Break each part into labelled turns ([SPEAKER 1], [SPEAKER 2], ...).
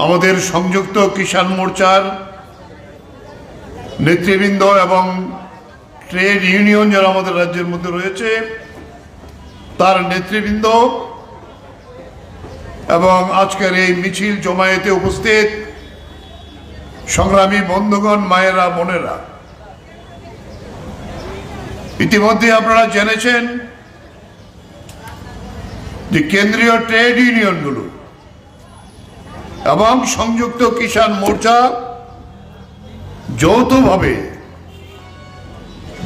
[SPEAKER 1] আমাদের সংযুক্ত কিষাণ মোর্চার নেতৃবৃন্দ এবং ট্রেড ইউনিয়ন যারা আমাদের রাজ্যের মধ্যে রয়েছে তার নেতৃবৃন্দ এবং আজকের এই মিছিল জমায়েতে উপস্থিত সংগ্রামী বন্ধুগণ, মায়েরা, বোনেরা, ইতিমধ্যে আপনারা জেনেছেন যে কেন্দ্রীয় ট্রেড ইউনিয়নগুলো এবং সংযুক্ত কিষাণ মোর্চা যৌথভাবে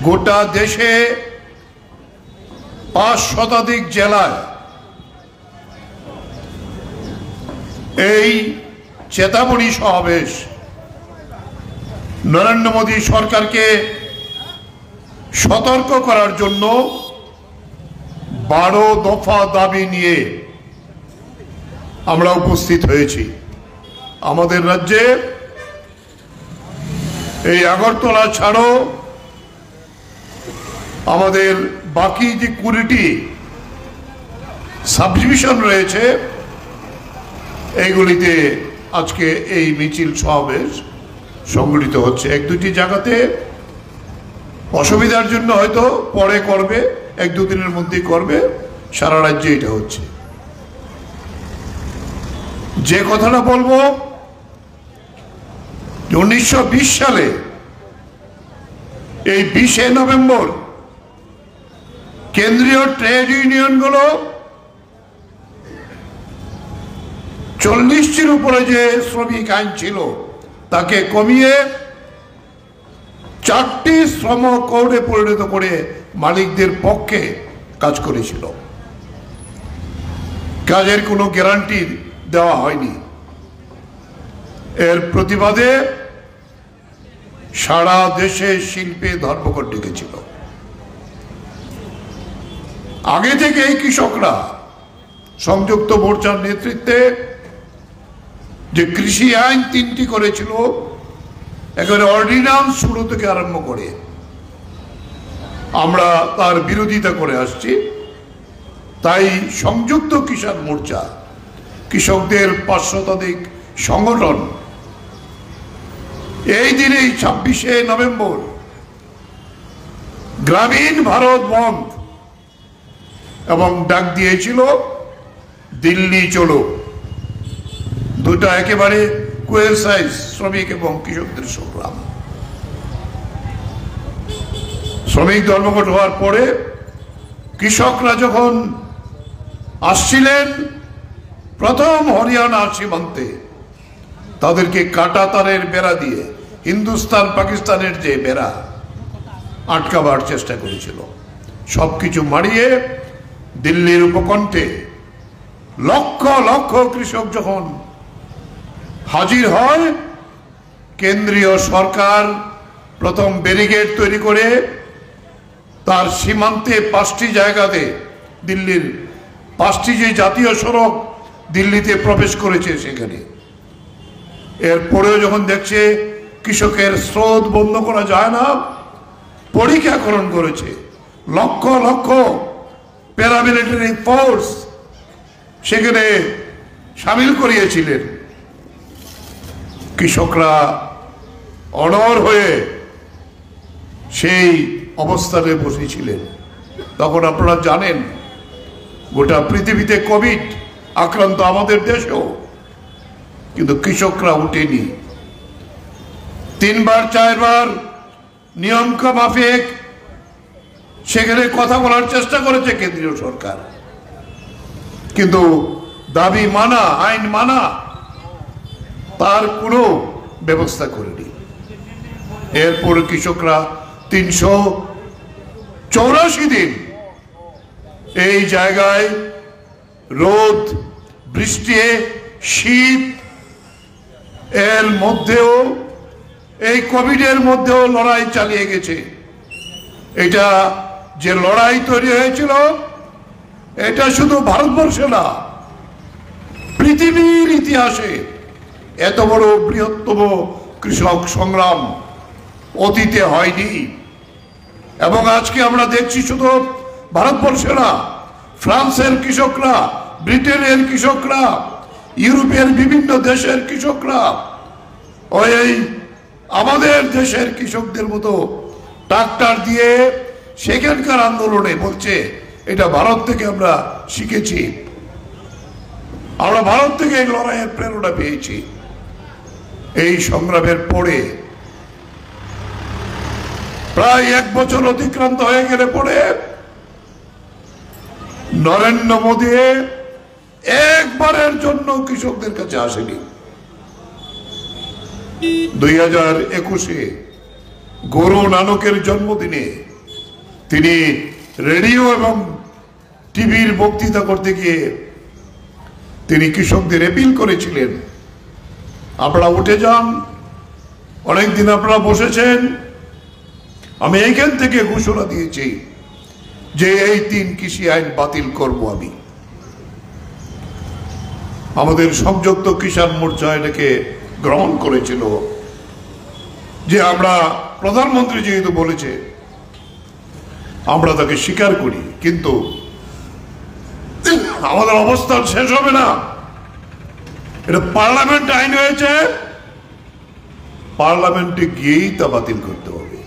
[SPEAKER 1] গোটা দেশে ৫ শতাধিক জেলায় এই চেতাবনী সমাবেশ নরেন্দ্র মোদী সরকারকে সতর্ক করার জন্য ১২ দফা দাবি নিয়ে আমরা উপস্থিত হয়েছি। আমাদের রাজ্যে এই আগরতলা ছাড়ো আমাদের বাকি যে ২০টি সাবডিভিশন রয়েছে এইগুলিতে আজকে এই মিছিল সমাবেশ সংগঠিত হচ্ছে। ১-২টি জায়গাতে অসুবিধার জন্য হয়তো পরে করবে, ১-২ দিনের মধ্যেই করবে, সারা রাজ্যে এটা হচ্ছে। যে কথাটা বলবো, ১৯২০ সালে এই ২০শে নভেম্বর কেন্দ্রীয় ট্রেড ইউনিয়নগুলো ৪০টির উপরে যে শ্রমিক আইন ছিল তাকে কমিয়ে ৪টি শ্রম কোডে পরিণত করে মালিকদের পক্ষে কাজ করেছিল। কাজের কোনো গ্যারান্টি দেওয়া হয়নি। এর প্রতিবাদে সারা দেশে শিল্পে ধর্মঘট ডেকেছিল। আগে থেকেই কৃষকরা সংযুক্ত মোর্চার নেতৃত্বে যে কৃষি আইন ৩টি করেছিল, একেবারে অর্ডিন্যান্স শুরু থেকে আরম্ভ করে আমরা তার বিরোধিতা করে আসছি। তাই সংযুক্ত কিষাণ মোর্চা, কৃষকদের ৫ শতাধিক সংগঠন এই দিনেই ২৬শে নভেম্বর গ্রামীণ ভারত বন্ধ এবং ডাক দিয়েছিল দিল্লি চলো। দুটা একেবারে কোয়েসাইজ শ্রমিক এবং কৃষকদের সংগ্রাম। শ্রমিক ধর্মঘট হওয়ার পরে কৃষকরা যখন আসছিলেন প্রথম হরিয়ানা সীমান্তে, তাদেরকে কাটা তারের বেড়া দিয়ে হিন্দুস্তান পাকিস্তানের যে বেড়া আটকাবার চেষ্টা করেছিল। সবকিছু মারিয়ে দিল্লির উপকণ্ঠে লক্ষ লক্ষ কৃষক যখন হাজির হয়, কেন্দ্রীয় সরকার প্রথম ব্যারিকেড তৈরি করে তার সীমান্তে ৫টি জায়গাতে, দিল্লির ৫টি যে জাতীয় সড়ক দিল্লিতে প্রবেশ করেছে সেখানে, এরপরেও যখন দেখছে কৃষকের স্রোত বন্ধ করা যায় না, পরীক্ষাকরণ করেছে। লক্ষ লক্ষ প্যারামিলিটারি ফোর্স সেখানে সামিল করিয়েছিলেন। কৃষকরা অনড় হয়ে সেই অবস্থানে বসেছিলেন। তখন আপনারা জানেন গোটা পৃথিবীতে কোভিড আক্রান্ত, আমাদের দেশেও, কিন্তু কৃষকরা উঠেনি। ৩-৪বার নিয়ম মাফিক সেখানে কথা বলার চেষ্টা করেছে কেন্দ্রীয় সরকার, কিন্তু দাবি মানা, আইন মানা, তার কোনো ব্যবস্থা করেনি। এরপর কৃষকরা ৩৮৪ দিন এই জায়গায় রোদ, বৃষ্টি, শীত এর মধ্যেও, এই কোভিডের মধ্যেও লড়াই চালিয়ে গেছে। এটা যে লড়াই তৈরি হয়েছিল, এটা শুধু ভারতবর্ষে না, পৃথিবীর ইতিহাসে এত বড় বৃহত্তম কৃষক সংগ্রাম অতীতে হয়নি। এবং আজকে আমরা দেখছি শুধু ভারতবর্ষে না, ফ্রান্সের কৃষকরা, ব্রিটেনের কৃষকরা, ইউরোপের বিভিন্ন দেশের কৃষকরা ওই আমাদের দেশের কৃষকদের মতো ট্রাক্টর দিয়ে সেখানকার আন্দোলনে বলছে এটা ভারত থেকে আমরা শিখেছি, আমরা ভারত থেকে এই লড়াইয়ের প্রেরণা পেয়েছি। এই সংগ্রামের পরে প্রায় 1 বছর অতিক্রান্ত হয়ে গেলে পরে নরেন্দ্র মোদী একবারের জন্য কৃষকদের কাছে আসেনি। 2021-এ গুরু নানকের জন্মদিনে তিনি রেডিও এবং টিভির বক্তৃতা করতে গিয়ে তিনি কৃষকদের অ্যাপিল করেছিলেন, আপনারা উঠে যান, অনেকদিন আপনারা বসেছেন, আমি এইখান থেকে ঘোষণা দিয়েছি যে এই 3 কৃষি আইন বাতিল করব আমি। আমাদের সংযুক্ত কিষাণ মোর্চা এটাকে গ্রহণ করেছিল যে আমরা প্রধানমন্ত্রী যেহেতু বলেছে আমরা তাকে স্বীকার করি, কিন্তু আমাদের অবস্থান শেষ হবে না। এটা পার্লামেন্ট আইন হয়েছে, পার্লামেন্টে গিয়েই তা বাতিল করতে হবে।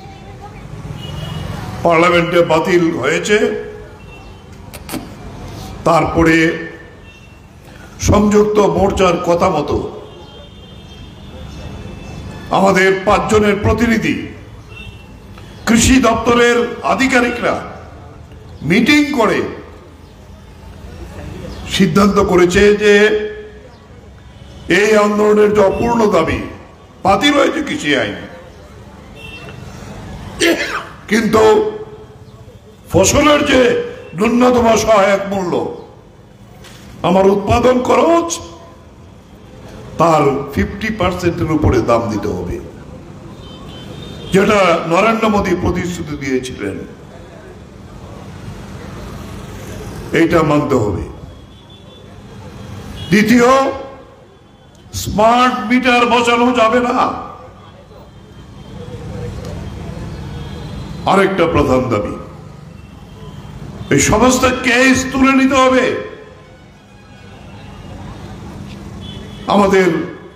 [SPEAKER 1] পার্লামেন্টে বাতিল হয়েছে, তারপরে সংযুক্ত মোর্চার কথা মতো আমাদের 5 জনের প্রতিনিধি কৃষি দপ্তরের আধিকারিকরা মিটিং করে সিদ্ধান্ত করেছে যে এই আন্দোলনের যে অপূর্ণ দাবি বাতিল হয়েছে কৃষি আইন, কিন্তু ফসলের যে ন্যূনতম সহায়ক মূল্য আমার উৎপাদন খরচ তার 50%-এর উপরে দাম দিতে হবে, যেটা নরেন্দ্র মোদী প্রতিশ্রুতি দিয়েছিলেন, এইটা মানতে হবে। দ্বিতীয়, স্মার্ট মিটার বসানো যাবে না, আরেকটা প্রধান দাবি। এই সমস্ত কেস তুলে নিতে হবে। আমাদের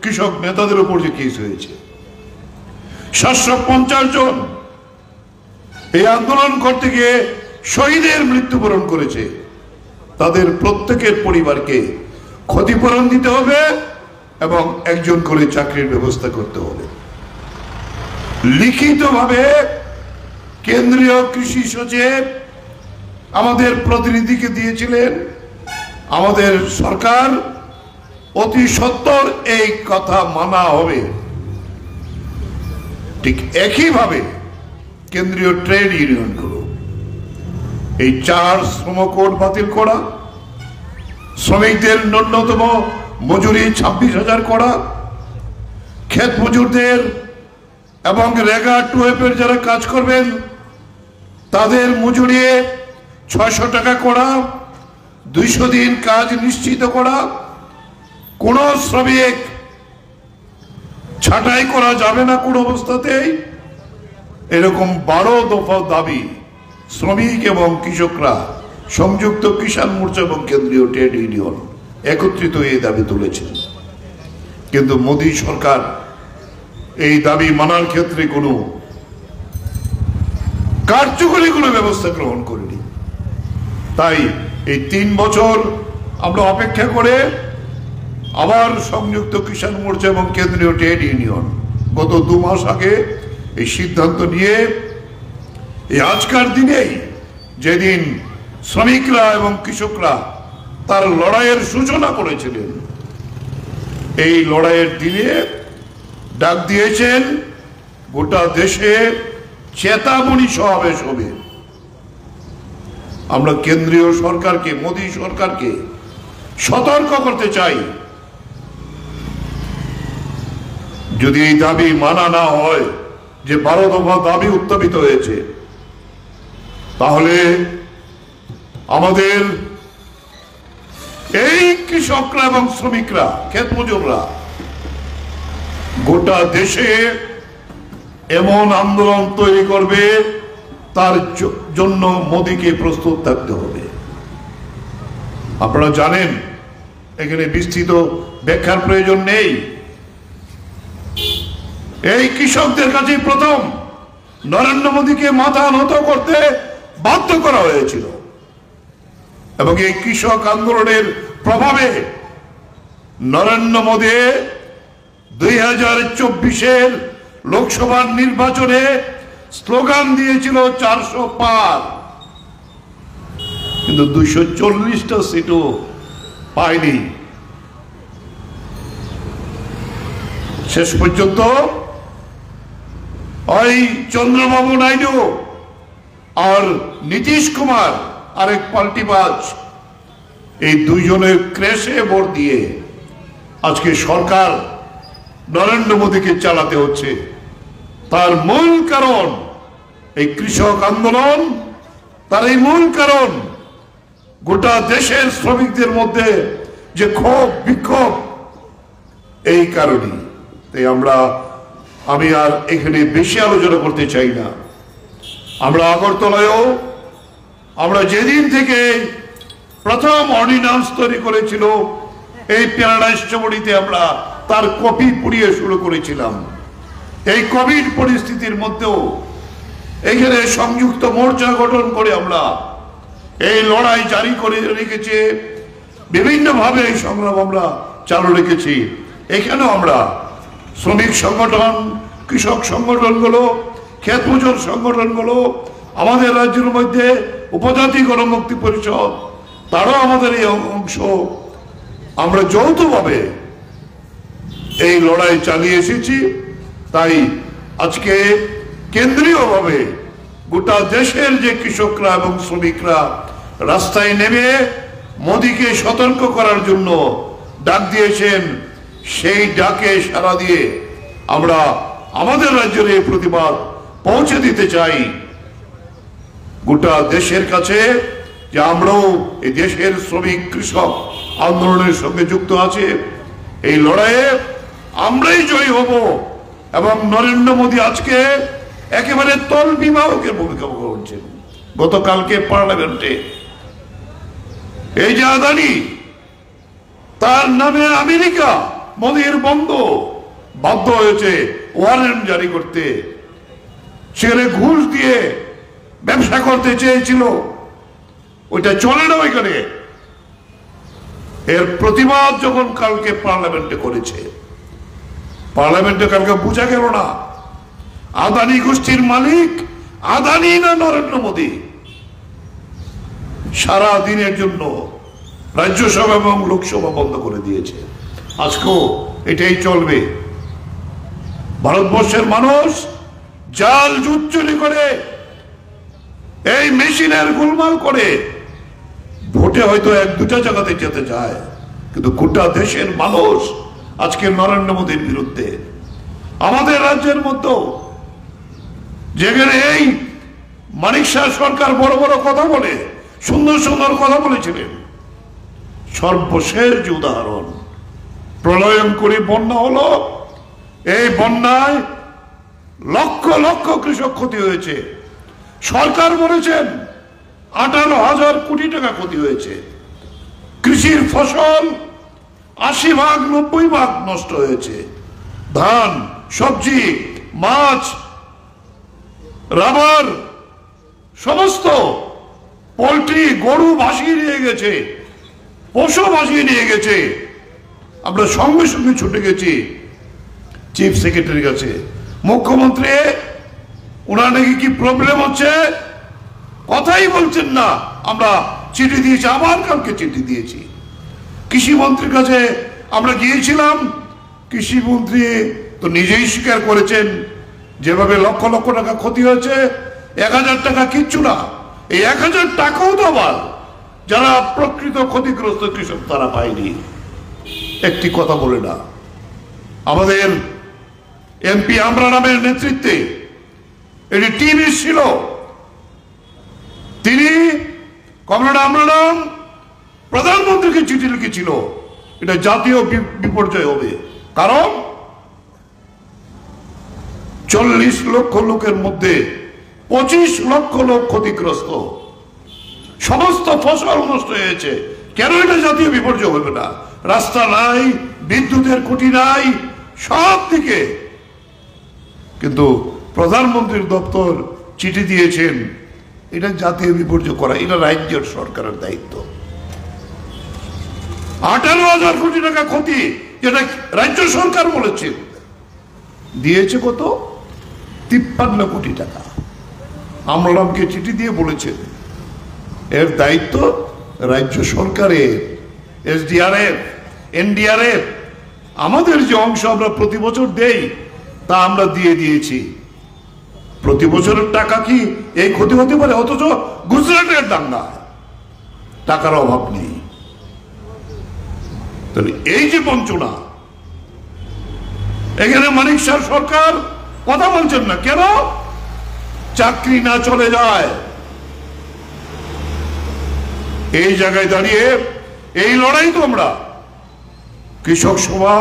[SPEAKER 1] কৃষক নেতাদের উপর যে কেস হয়েছে, 750 জন এই আন্দোলন করতে গিয়ে শহীদের মৃত্যুবরণ করেছে, তাদের প্রত্যেকের পরিবারকে ক্ষতিপূরণ দিতে হবে এবং একজন করে চাকরির ব্যবস্থা করতে হবে। লিখিতভাবে কেন্দ্রীয় কৃষি সচিব আমাদের প্রতিনিধিকে দিয়েছিলেন। আমাদের সরকার অতি সত্বর এই কথা মানা হবে। ঠিক একইভাবে কেন্দ্রীয় ট্রেড ইউনিয়নগুলো এই 4 শ্রম কোড বাতিল করা, শ্রমিকদের ন্যূনতম মজুরি 26,000 করা, ক্ষেত মজুরদের এবং রেগা 2F-এর যারা কাজ করবেন তাদের মজুরি 600 টাকা করা, 200 দিন কাজ নিশ্চিত করা, কোন শ্রমিক ছাঁটাই করা যাবে না কোন অবস্থাতেই, এরকম 12 দফা দাবি শ্রমিক এবং কৃষকরা সংযুক্ত কিষাণ মোর্চা এবং কেন্দ্রীয় ট্রেড ইউনিয়ন একত্রিত এই দাবি তুলেছেন। কিন্তু মোদী সরকার এই দাবি মানার ক্ষেত্রে কোনো কার্যকরী কোনো ব্যবস্থা গ্রহণ করেনি। তাই এই 3 বছর আমরা অপেক্ষা করে আবার সংযুক্ত কিষাণ মোর্চা এবং কেন্দ্রীয় ট্রেড ইউনিয়ন গত 2 মাস আগে এই সিদ্ধান্ত নিয়ে এই আজকের দিনেই, যেদিন শ্রমিকরা এবং কৃষকরা তার লড়াইয়ের সূচনা করেছিলেন, এই লড়াইয়ের দিনে ডাক দিয়েছেন গোটা দেশে চেতাবনী সমাবেশ হবে। আমরা কেন্দ্রীয় সরকারকে, মোদী সরকারকে সতর্ক করতে চাই, যদি এই দাবি মানা না হয়, যে 12 দফা দাবি উত্থাপিত হয়েছে, তাহলে আমাদের এই কৃষকরা এবং শ্রমিকরা, ক্ষেত মজুররা গোটা দেশে এমন আন্দোলন তৈরি করবে, তার জন্য মোদীকে প্রস্তুত থাকতে হবে। আপনারা জানেন এখানে বিস্তৃত ব্যাখ্যার প্রয়োজন নেই। এই কৃষকদের কাছে প্রথম নরেন্দ্র মোদীকে মাথা নত করতে বাধ্য করা হয়েছিল এবং এই কৃষক আন্দোলনের প্রভাবে নরেন্দ্র মোদী 2024-এর লোকসভা নির্বাচনে স্লোগান দিয়েছিল 400 পার, কিন্তু 240টা সিটও পায়নি। শেষ পর্যন্ত ওই চন্দ্রবাবু নাইডু আর নীতিশ কুমার আরেক পাল্টিবাজ, এই দুইজনের ক্রেশে ভোট দিয়ে আজকে সরকার নরেন্দ্র মোদীকে চালাতে হচ্ছে। তার মূল কারণ এই কৃষক আন্দোলন, তার এই মূল কারণ গোটা দেশের শ্রমিকদের মধ্যে যে ক্ষোভ বিক্ষোভ, এই কারণে। তাই আমি আর এখানে বেশি আলোচনা করতে চাই না। আমরা আগরতলায়ও আমরা যেদিন থেকে প্রথম অর্ডিন্যান্স তৈরি করেছিল এই প্যারাডাইস চৌমুহনীতে, আমরা তার কপি পুড়িয়ে শুরু করেছিলাম। এই কোভিড পরিস্থিতির মধ্যেও এখানে সংযুক্ত মোর্চা গঠন করে আমরা এই লড়াই জারি করে রেখেছি, বিভিন্নভাবে এই সংগ্রাম আমরা চালু রেখেছি। এখানেও আমরা শ্রমিক সংগঠন, কৃষক সংগঠনগুলো, ক্ষেত মজুর সংগঠনগুলো, আমাদের রাজ্যের মধ্যে উপজাতি গণমুক্তি পরিষদ, তারাও আমাদের এই অংশ, আমরা যৌথভাবে এই লড়াই চালিয়ে এসেছি। তাই আজকে কেন্দ্রীয়ভাবে গোটা দেশের যে কৃষকরা এবং শ্রমিকরা রাস্তায় নেমে মোদীকে সতর্ক করার জন্য ডাক দিয়েছেন, সেই ডাকে সাড়া দিয়ে আমরা আমাদের রাজ্যের এই প্রতিবাদ পৌঁছে দিতে চাই গোটা দেশের কাছে, যে আমরাও এই দেশের শ্রমিক কৃষক আন্দোলনের সঙ্গে যুক্ত আছে। এই লড়াইয়ে আমরাই জয়ী হব এবং নরেন্দ্র মোদী আজকে একেবারে তল বিবাহকের ভূমিকা করছেন। গতকালকে পার্লামেন্টে এই যে আদানি, তার নামে আমেরিকা মোদীর বন্ধু বাধ্য হয়েছে ওয়ারেন্ট জারি করতে। সেখানে ঘুষ দিয়ে ব্যবসা করতে চেয়েছিল, ওইটা চলে না ওইখানে। এর প্রতিবাদ যখন কালকে পার্লামেন্টে করেছে, পার্লামেন্টে কালকে বোঝা গেল না আদানি গোষ্ঠীর মালিক আদানি না নরেন্দ্র মোদী। সারা দিনের জন্য রাজ্যসভা এবং লোকসভা বন্ধ করে দিয়েছে। আজকেও এটাই চলবে। ভারতবর্ষের মানুষ জাল জুট চুরি করে, এই মেশিনের গোলমাল করে ভোটে হয়তো এক দুটা জায়গাতে যেতে চায়, কিন্তু গোটা দেশের মানুষ আজকে নরেন্দ্র মোদীর বিরুদ্ধে। আমাদের রাজ্যের মধ্যে যেখানে এই মানিক শাহ সরকার বড় বড় কথা বলে, সুন্দর সুন্দর কথা বলেছিলেন, সর্বশেষ যে উদাহরণ প্রলয়ঙ্করী বন্যা হলো, এই বন্যায় লক্ষ লক্ষ কৃষক ক্ষতি হয়েছে। সরকার বলেছেন 18,000 কোটি টাকা ক্ষতি হয়েছে। কৃষির ফসল 80-90 ভাগ নষ্ট হয়েছে। ধান, সবজি, মাছ, রাবার, সমস্ত পোল্ট্রি, গরু ভাসিয়ে নিয়ে গেছে, পশু ভাসিয়ে নিয়ে গেছে। আমরা সঙ্গে সঙ্গে ছুটে গেছি চিফ সেক্রেটারির কাছে। মুখ্যমন্ত্রী ওনার নাকি কি প্রবলেম হচ্ছে, কথাই বলছেন না। আমরা চিঠি দিয়েছি, আবার কালকে চিঠি দিয়েছি কৃষি মন্ত্রীর কাছে। আমরা গিয়েছিলাম, কৃষি মন্ত্রী তো নিজেই স্বীকার করেছেন যেভাবে লক্ষ লক্ষ টাকা ক্ষতি হয়েছে, 1000 টাকা কিচ্ছু না। এই 1000 টাকাও তো আবার যারা প্রকৃত ক্ষতিগ্রস্ত কৃষক তারা পায়নি। একটি কথা বলে না। আমাদের এমপি আমরা নামের নেতৃত্বে এটি টিম ছিল, তিনি কমরেড আমরানাম প্রধানমন্ত্রীকে চিঠি লিখেছিল এটা জাতীয় বিপর্যয় হবে, কারণ 40 লক্ষ লোকের মধ্যে 25 লক্ষ লোক ক্ষতিগ্রস্ত, সমস্ত ফসল নষ্ট হয়েছে। কেন এটা জাতীয় বিপর্যয় হবে না? রাস্তা নাই, বিদ্যুতের খুঁটি নাই, সব দিকে। কিন্তু প্রধানমন্ত্রীর দপ্তর চিঠি দিয়েছেন এটা জাতীয় বিপর্যয় করা, এটা রাজ্যের সরকারের দায়িত্ব। 18,000 কোটি টাকা ক্ষতি, যেটা রাজ্য সরকার বলেছে, দিয়েছে কত? 53 কোটি টাকা। আমলামকে চিঠি দিয়ে বলেছেন এর দায়িত্ব রাজ্য সরকারের, এসডিআরএফ, এনডিআরএফ। আমাদের যে অংশ আমরা প্রতি বছর দেই তা আমরা দিয়ে দিয়েছি। প্রতি বছরের টাকা কি এই ক্ষতি হতে পারে? অথচ গুজরাটের দাঙ্গা টাকার অভাব নেই। তাহলে এই যে বঞ্চনা, এখানে মানিক শাহ সরকার কথা বলছেন না কেন? চাকরি না চলে যায়। এই জায়গায় দাঁড়িয়ে এই লড়াই তো আমরা কৃষক সভা,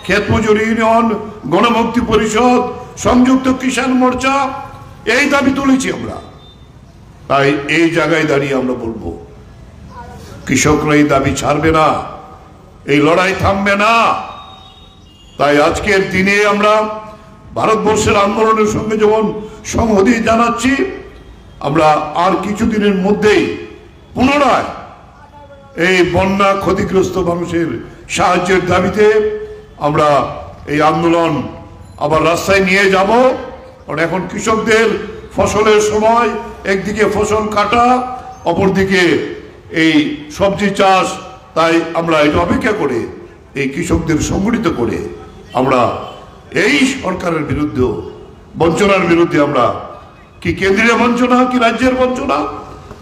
[SPEAKER 1] ক্ষেত মজুর ইউনিয়ন, গণমুক্তি পরিষদ, সংযুক্ত কিষাণ মোর্চা এই দাবি তুলেছি আমরা। তাই এই জায়গায় দাঁড়িয়ে আমরা বলবো কৃষকরা এই দাবি ছাড়বে না, এই লড়াই থামবে না। তাই আজকের দিনে আমরা ভারতবর্ষের আন্দোলনের সঙ্গে যেমন সংহতি জানাচ্ছি, আমরা আর কিছুদিনের মধ্যেই পুনরায় এই বন্যা ক্ষতিগ্রস্ত মানুষের সাহায্যের দাবিতে আমরা এই আন্দোলন আবার রাস্তায় নিয়ে যাব। কারণ এখন কৃষকদের ফসলের সময়, একদিকে ফসল কাটা, অপরদিকে এই সবজি চাষ। তাই আমরা এটা অপেক্ষা করে এই কৃষকদের সংগঠিত করে আমরা এই সরকারের বিরুদ্ধে, বঞ্চনার বিরুদ্ধে, আমরা কি কেন্দ্রীয় বঞ্চনা কি রাজ্যের বঞ্চনা,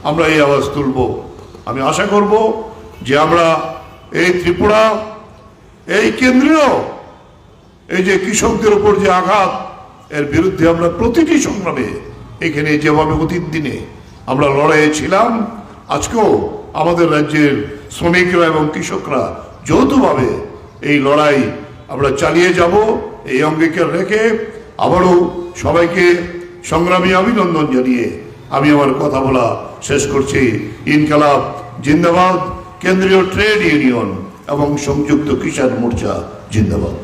[SPEAKER 1] আমরা এই আওয়াজ তুলব। আমি আশা করব যে আমরা এই ত্রিপুরা, এই কেন্দ্রীয় এই যে কৃষকদের উপর যে আঘাত, এর বিরুদ্ধে আমরা প্রতিটি সংগ্রামে এখানে যেভাবে অতীত দিনে আমরা লড়াইয়ে ছিলাম, আজকেও আমাদের রাজ্যের শ্রমিকরা এবং কৃষকরা যৌথভাবে এই লড়াই আমরা চালিয়ে যাব। এই অঙ্গীকার রেখে আবারও সবাইকে সংগ্রামী অভিনন্দন জানিয়ে আমি আমার কথা বলা শেষ করছি। ইনকালাব জিন্দাবাদ, কেন্দ্রীয় ট্রেড ইউনিয়ন এবং সংযুক্ত কিষাণ মোর্চা জিন্দাবাদ।